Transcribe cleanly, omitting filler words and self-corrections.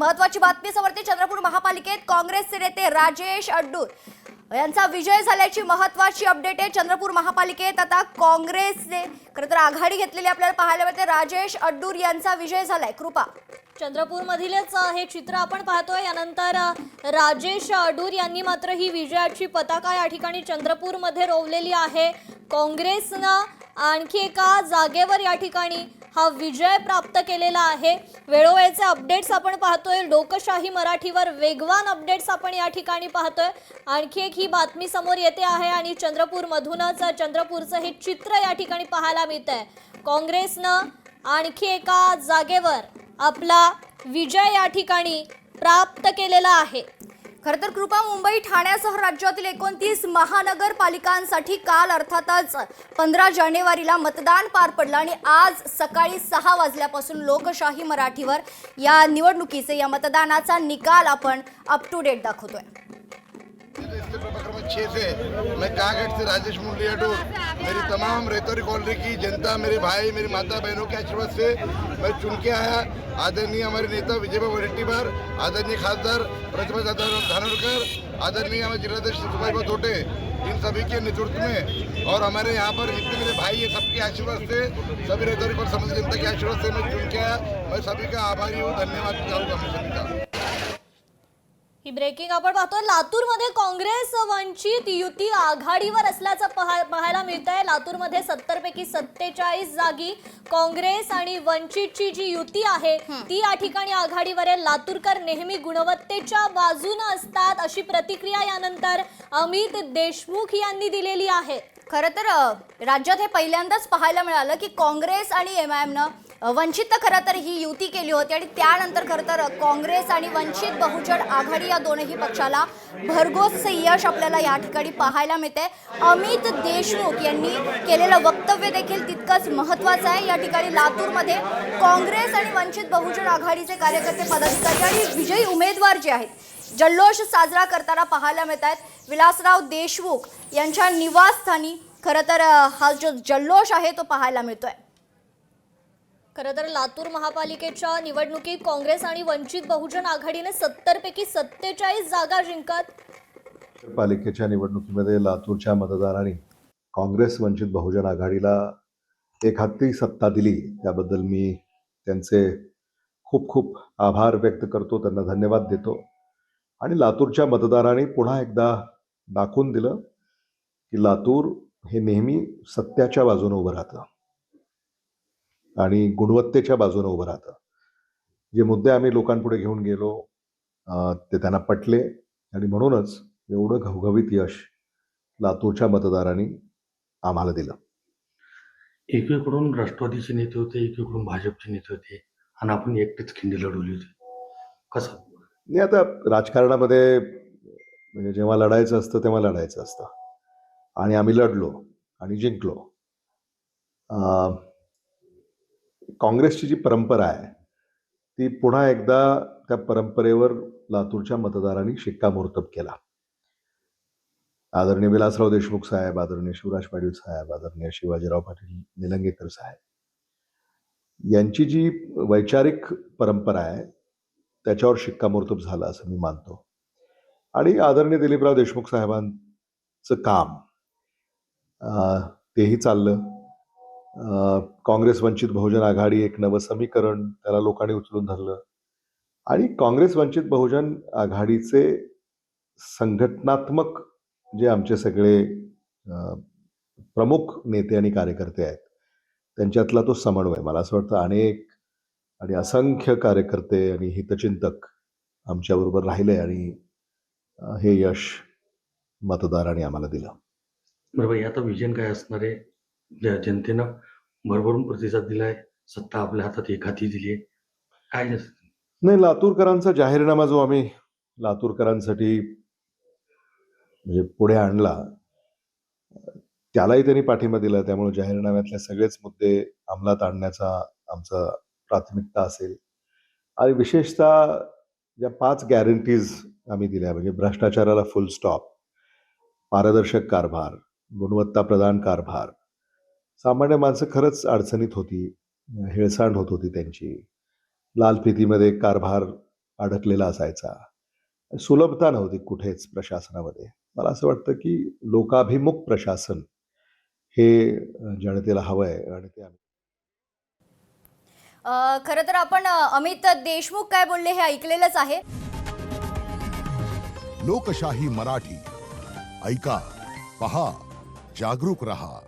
महत्वाची बातमी समोर चंद्रपूर महापालिकेत काँग्रेसचे नेते राजेश अड्डूर यांचा विजय झाल्याची महत्वाची अपडेट आहे। चंद्रपूर महापालिकेत आता काँग्रेसने खरं तर आघाडी घेतलेली आपल्याला पाहायला मिळते। राजेश अड्डूर यांचा विजय झालाय। कृपा चंद्रपूर मधीलच हे चित्र आपण पाहतोय। यानंतर राजेश अड्डूर यांनी मात्र ही विजयाची पताका या ठिकाणी चंद्रपूर मध्ये रोवलेली आहे। काँग्रेसनं आणखी एका जागेवर या ठिकाणी हा विजय प्राप्त केलेला आहे। वेळोवेळचे अपडेट्स आपण पाहतोय। लोकशाही मराठीवर वेगवान अपडेट्स आपण या ठिकाणी पाहतोय। आणखी एक ही बातमी समोर येते आहे आणि चंद्रपूर मधूनच चंद्रपूरचं हे चित्र या ठिकाणी पाहायला मिळतंय। काँग्रेसनं आणखी एका जागेवर आपला विजय या ठिकाणी प्राप्त केलेला आहे। खरं तर कृपा, मुंबई ठाण्यासह राज्यातील 29 महानगरपालिकांसाठी काल अर्थातच 15 जानेवारीला मतदान पार पडलं आणि आज सकाळी 6 वाजल्यापासून लोकशाही मराठीवर या निवडणुकीचे या मतदानाचा निकाल आपण अप टू डेट दाखवतोय। इसके प्रक्रम 6 से मैं कागड़ से राजेश मुरली अड्डूर, मेरी तमाम रेतौरी कॉलोनी की जनता, मेरे भाई मेरी माता बहनों के आशीर्वाद से मैं चुन के आया। आदरणीय हमारे नेता विजयभाई वडेट्टीवार, आदरणीय खासदार प्रतिभा धानोरकर, आदरणीय हमारे जिलाध्यक्ष सुभाष तोटे, इन सभी के नेतृत्व में और हमारे यहाँ पर जितने मेरे भाई है सबके आशीर्वाद से, सभी रेतौरी पर समस्त जनता के आशीर्वाद से मैं चुन के आया। मैं सभी का आभारी हूँ, धन्यवाद करूँगा मैं सभी का। ही ब्रेकिंग आपण पाहतोय। लातूरमध्ये काँग्रेस वंचित युती आघाडीवर असल्याचं पाहायला मिळतंय। लातूरमध्ये 70 पैकी 47 जागी काँग्रेस आणि वंचितची जी युती आहे ती या ठिकाणी आघाडीवर आहे। लातूरकर नेहमी गुणवत्तेच्या बाजूने असतात अशी प्रतिक्रिया यानंतर अमित देशमुख यांनी दिलेली आहे। खरं तर राज्यात हे पहिल्यांदाच पाहायला मिळालं की काँग्रेस आणि एमआयएमनं वंचित खरं तर ही युती केली होती आणि त्यानंतर खरं तर काँग्रेस आणि वंचित बहुजन आघाडी या दोनही पक्षाला भरघोस यश आपल्याला या ठिकाणी पाहायला मिळते। अमित देशमुख यांनी केलेलं वक्तव्य देखील तितकंच महत्त्वाचं आहे। या ठिकाणी लातूरमध्ये काँग्रेस आणि वंचित बहुजन आघाडीचे कार्यकर्ते, पदाधिकारी आणि विजयी उमेदवार जे आहेत जल्लोष साजरा करताना पाहायला मिळत आहेत। विलासराव देशमुख यांच्या निवासस्थानी खरं तर हा जो जल्लोष आहे तो पाहायला मिळतोय। खरं तर लातूर महापालिकेच्या निवडणुकीत काँग्रेस आणि वंचित बहुजन आघाडीने 70 पैकी 47 जागा जिंकत पालिकेच्या निवडणुकीमध्ये लातूरच्या मतदारांनी काँग्रेस वंचित बहुजन आघाडीला एक हाती सत्ता दिली, त्याबद्दल मी त्यांचे खूप खूप आभार व्यक्त करतो, त्यांना धन्यवाद देतो। आणि लातूरच्या मतदारांनी पुन्हा एकदा दाखवून दिलं की लातूर हे नेहमी सत्याच्या बाजूने उभं राहतं आणि गुणवत्तेच्या बाजूने उभं राहतं। जे मुद्दे आम्ही लोकांपुढे घेऊन गेलो ते त्यांना पटले आणि म्हणूनच एवढं घवघवीत यश लातूरच्या मतदारांनी आम्हाला दिलं। एकीकडून राष्ट्रवादीचे नेते होते, एकीकडून भाजपचे नेते होते आणि आपण एकटेच खिंडी लढवली होती। कसं नाही, आता राजकारणामध्ये म्हणजे जेव्हा लढायचं असतं तेव्हा लढायचं असतं आणि आम्ही लढलो आणि जिंकलो। काँग्रेसची जी परंपरा आहे ती पुन्हा एकदा त्या परंपरेवर लातूरच्या मतदारांनी शिक्कामोर्तब केला। आदरणीय विलासराव देशमुख साहेब, आदरणीय शिवराज पाटील साहेब, आदरणीय शिवाजीराव पाटील निलंगेकर साहेब यांची जी वैचारिक परंपरा आहे त्याच्यावर शिक्कामोर्तब झालं असं मी मानतो। आणि आदरणीय दिलीपराव देशमुख साहेबांचं काम तेही चाललं। काँग्रेस वंचित बहुजन आघाडी एक नवं समीकरण त्याला लोकांनी उचलून धरलं आणि काँग्रेस वंचित बहुजन आघाडीचे संघटनात्मक जे आमचे सगळे प्रमुख नेते आणि कार्यकर्ते आहेत त्यांच्यातला तो समन्वय, मला असं वाटतं अनेक आणि असंख्य कार्यकर्ते आणि हितचिंतक आमच्याबरोबर राहिले आणि हे यश मतदारांनी आम्हाला दिलं। बरोबर, आता विजन काय असणार आहे? जनतेनं भरभरून प्रतिसाद दिलाय, सत्ता आपल्या हातात एक हाती दिली आहे, काय नाही, लातूरकरांचा जाहीरनामा जो आम्ही लातूरकरांसाठी म्हणजे पुढे आणला त्यालाही त्यांनी पाठिंबा दिला। त्यामुळे जाहीरनाम्यातले सगळेच मुद्दे अंमलात आणण्याचा आमचा प्राथमिकता असेल आणि विशेषतः ज्या 5 गॅरंटीज आम्ही दिल्या म्हणजे भ्रष्टाचाराला फुल स्टॉप, पारदर्शक कारभार, गुणवत्ता प्रदान कारभार। सामान्य माणसं खरंच अडचणीत होती, हेळसांड होत होती त्यांची, लाल फितीमध्ये कारभार अडकलेला असायचा. सुलभता नव्हती कुठेच प्रशासनामध्ये. मला असं वाटतं की लोकाभिमुख प्रशासन हे जनतेला हवं आहे आणि ते आम्ही खरं तर आपण अमित देशमुख काय बोलले हे ऐकलेलंच आहे. लोकशाही मराठी ऐका, पहा, जागरूक रहा.